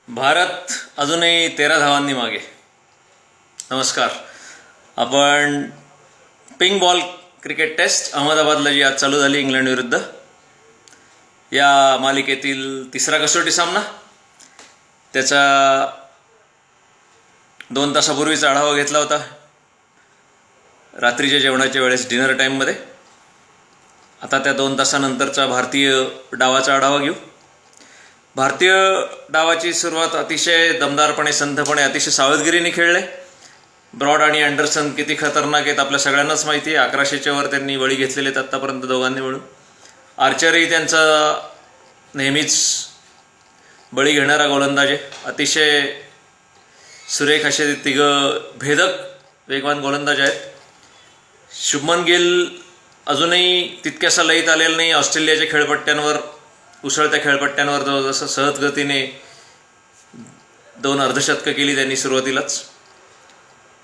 भारत अजूनही 13 धावांनी मागे. नमस्कार. आपण पिंक बॉल क्रिकेट टेस्ट अहमदाबादला जी आज चालू झाली इंग्लंड विरुद्ध, या मालिकेतील तिसरा कसोटी सामना, त्याचा 2 तासापूर्वीचा आढावा घेतला होता रात्रीच्या जेवणाच्या वेळेस डिनर टाईममध्ये. आता त्या 2 तासानंतरचा भारतीय डावाचा आढावा घेऊ. भारतीय डावाची सुरुवात अतिशय दमदारपणे, संथपणे, अतिशय सावधगिरीने खेळले. ब्रॉड आणि अँडरसन किती खतरनाक आहेत आपल्या सगळ्यांनाच माहिती आहे. 1100च्या वर त्यांनी बळी घेतलेले आहेत आत्तापर्यंत दोघांनी मिळून. आर्चरही त्यांचा नेहमीच बळी घेणारा गोलंदाज आहे. अतिशय सुरेख असे तिघं भेदक वेगवान गोलंदाज आहेत. शुभमन गिल अजूनही तितक्यासा लयीत आलेला नाही. ऑस्ट्रेलियाच्या खेळपट्ट्यांवर, उसळत्या खेळपट्ट्यांवर जसं सहज गतीने 2 अर्धशतकं केली त्यांनी सुरुवातीलाच.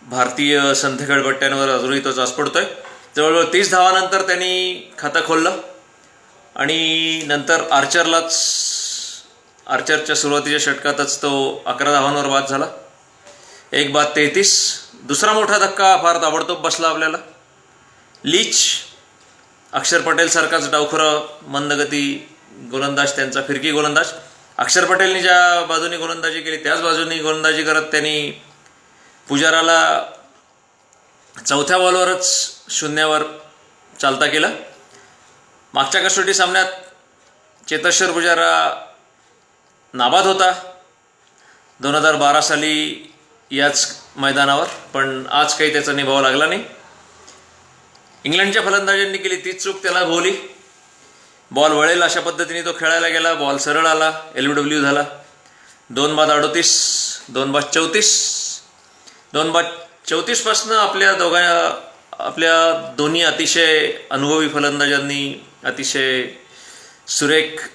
भारतीय संथ खेळपट्ट्यांवर अजूनही तो चाच पडतोय. जवळजवळ 30 धावानंतर त्यांनी खातं खोललं आणि नंतर आर्चरच्या सुरुवातीच्या षटकातच तो 11 धावांवर बाद झाला. 1 बाद 33. दुसरा मोठा धक्का फार ताबडतोब बसला आपल्याला. लीच, अक्षर पटेल सारखाच डावखुरा मंदगती गोलंदाज, त्यांचा फिरकी गोलंदाज. अक्षर पटेलने ज्या बाजूनी गोलंदाजी केली त्याच बाजूनी गोलंदाजी करत त्यांनी पुजाराला 4थ्या बॉलवरच 0वर चालता केला. मागच्या कसोटी सामन्यात चेतेश्वर पुजारा नाबाद होता 2012 साली याच मैदानावर, पण आज काही त्याचा निभाव लागला नाही. इंग्लंडच्या फलंदाजांनी केली तीच चूक त्याला भोवली. बॉल वळेल अशा पद्धतीने तो खेळायला गेला. बॉल सरळ आला, LBW झाला. 2 बाद 38, 2 बाद 34. 2 बाद 34 पासून आपल्या दोन्ही अतिशय अनुभवी फलंदाजांनी, अतिशय सुरेख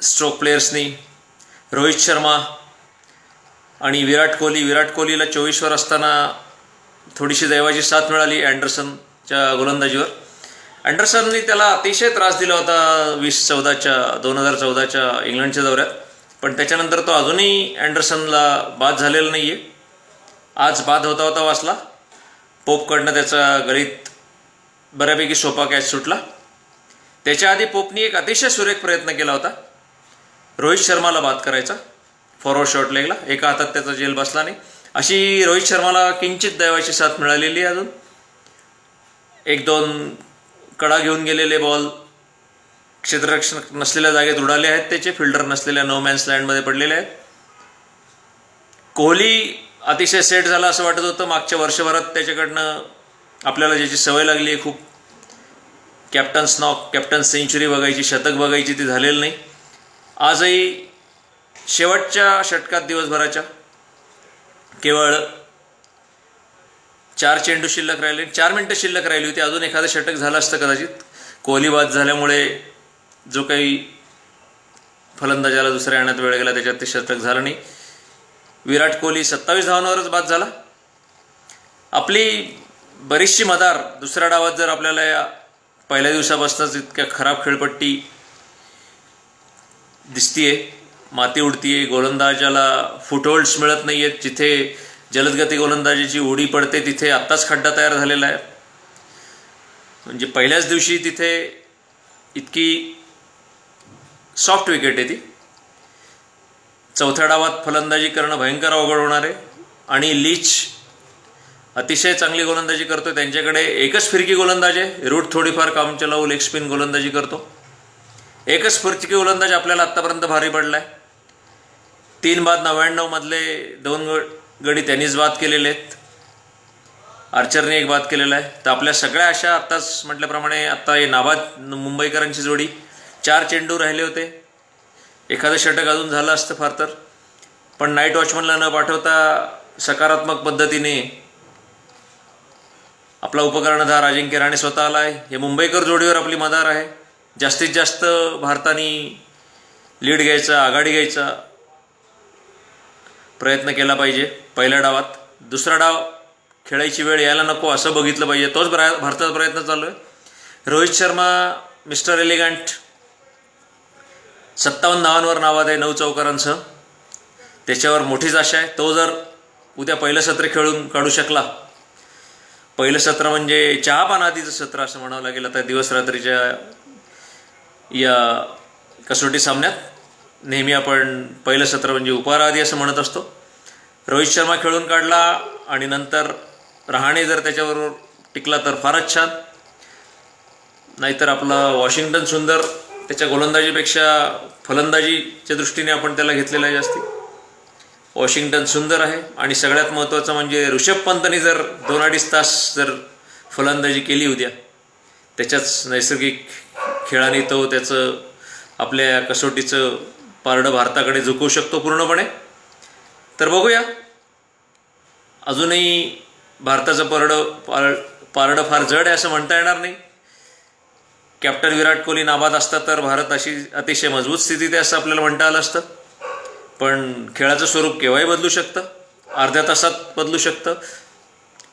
स्ट्रोक प्लेयर्सनी, रोहित शर्मा आणि विराट कोहलीला 24वर असताना थोडीशी दैवाची साथ मिळाली अँडरसनच्या गोलंदाजीवर. अँडरसननी त्याला अतिशय त्रास दिला होता 2014च्या इंग्लंडच्या दौऱ्यात, पण त्याच्यानंतर तो अजूनही अँडरसनला बाद झालेला नाही आहे. आज बाद होता वाचला. पोपकडनं त्याचा गळीत बऱ्यापैकी सोपा कॅच सुटला. त्याच्या आधी पोपनी एक अतिशय सुरेख प्रयत्न केला होता रोहित शर्माला बाद करायचा फॉरवर्ड शॉर्ट लेगला. एका हातात त्याचा झेल बसला नाही. अशी रोहित शर्माला किंचित दैवाची साथ मिळालेली आहे. अजून 1-2 कडा घेऊन गेलेले बॉल क्षेत्ररक्षक नसलेल्या जागेत उडाले आहेत. त्याचे फिल्डर नसलेल्या नो मॅन्स लँडमध्ये पडलेले आहेत. कोहली अतिशय सेट झाला असं वाटत होतं मागच्या वर्षभरात. त्याच्याकडनं आपल्याला ज्याची सवय लागली आहे खूप, कॅप्टन्स नॉक, कॅप्टन सेंचुरी बघायची, शतक बघायची, ती झालेलं नाही. आजही शेवटच्या षटकात दिवसभराच्या केवळ 4 चेंडू शिल्लक राहिले, 4 मिनटं शिल्लक राहिली होती. अजून एखादं षटक झालं असतं कदाचित. कोहली बाद झाल्यामुळे जो काही फलंदाजाला दुसऱ्या आणण्यात वेळ गेला त्याच्यात ते षटक झालं नाही. विराट कोहली 27 धावांवरच बाद झाला. आपली बरीचशी मदार दुसऱ्या डावात जर आपल्याला या पहिल्या दिवसापासूनच इतक्या खराब खेळपट्टी दिसतीये, माती उडतीये, गोलंदाजाला फुटहोल्ड्स मिळत नाही आहेत. जिथे जलदगती गोलंदाजीची उडी पडते तिथे आत्ताच खड्डा तयार झालेला आहे. म्हणजे पहिल्याच दिवशी तिथे इतकी सॉफ्ट विकेट आहे ती. 4थ्या डावात फलंदाजी करणं भयंकर अवघड होणार आहे. आणि लीच अतिशय चांगली गोलंदाजी करतो. त्यांच्याकडे एकच फिरकी गोलंदाज आहे. रूट थोडीफार काम चलावू लेग स्पिन गोलंदाजी करतो. एकच फिरकी गोलंदाज आपल्याला आत्तापर्यंत भारी पडला आहे. 3 बाद 99 मधले 2 गडी त्यांनीच बाद केलेले आहेत. आर्चरने 1 बाद केलेला आहे. तर आपल्या सगळ्या अशा आत्ताच म्हटल्याप्रमाणे आत्ता हे नाबाद मुंबईकरांची जोडी, 4 चेंडू राहिले होते. एखादं षटक अजून झालं असतं फार तर, पण नाईट वॉचमनला न पाठवता सकारात्मक पद्धतीने आपला उपकर्णधार अजिंक्य राणे स्वतः आला आहे. हे मुंबईकर जोडीवर आपली मदार आहे. जास्तीत जास्त भारताने लीड घ्यायचा, आघाडी घ्यायचा प्रयत्न केला पाहिजे पहिल्या डावात. दुसरा डाव खेळायची वेळ यायला नको असं बघितलं पाहिजे. तोच भारताचा प्रयत्न चालू आहे. रोहित शर्मा मिस्टर एलिगंट 57 धावांवर नावात आहे 9 चौकारांसह. त्याच्यावर मोठीच आशा आहे. तो जर उद्या पहिलं सत्र खेळून काढू शकला, पहिलं सत्र म्हणजे चहापान आधीचं सत्र असं म्हणावं लागेल आता दिवस रात्रीच्या या कसोटी सामन्यात नेहमी आपण पहिलं सत्र म्हणजे उपहार आधी असं म्हणत असतो. रोहित शर्मा खेळून काढला आणि नंतर रहाणे जर त्याच्याबरोबर टिकला तर फारच छान. नाहीतर आपला वॉशिंग्टन सुंदर त्याच्या गोलंदाजीपेक्षा फलंदाजीच्या दृष्टीने आपण त्याला घेतलेला आहे जास्ती. वॉशिंग्टन सुंदर आहे आणि सगळ्यात महत्त्वाचं म्हणजे ऋषभ पंतनी जर 2-2.5 तास जर फलंदाजी केली उद्या, त्याच्याच नैसर्गिक खेळाने तो त्याचं आपल्या कसोटीचं पारडं भारताकडे झुकवू शकतो पूर्णपणे. तर बघूया, अजूनही भारताचं पारडं फार जड आहे असं म्हणता येणार नाही. कॅप्टन विराट कोहली नाबाद असता तर भारत अशी अतिशय मजबूत स्थितीत आहे असं आपल्याला म्हणता आलं असतं. पण खेळाचं स्वरूप केव्हाही बदलू शकतं, अर्ध्या तासात बदलू शकतं.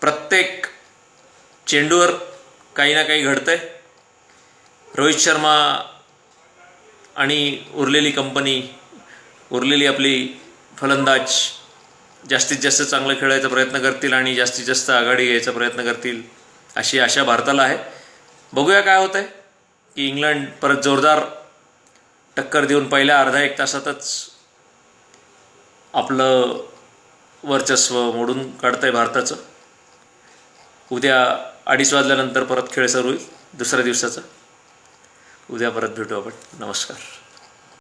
प्रत्येक चेंडूवर काही ना काही घडतं आहे. रोहित शर्मा आणि उरलेली आपली फलंदाज जास्तीत जास्त चांगलं खेळायचा प्रयत्न करतील आणि जास्तीत जास्त आघाडी घ्यायचा प्रयत्न करतील अशी आशा भारताला आहे. बघूया काय होतं आहे की इंग्लंड परत जोरदार टक्कर देऊन पहिल्या अर्धा एक तासातच आपलं वर्चस्व मोडून काढतं आहे भारताचं. उद्या 2:30 वाजल्यानंतर परत खेळ सुरू होईल दुसऱ्या दिवसाचा. उद्या परत भेटू आपण. नमस्कार.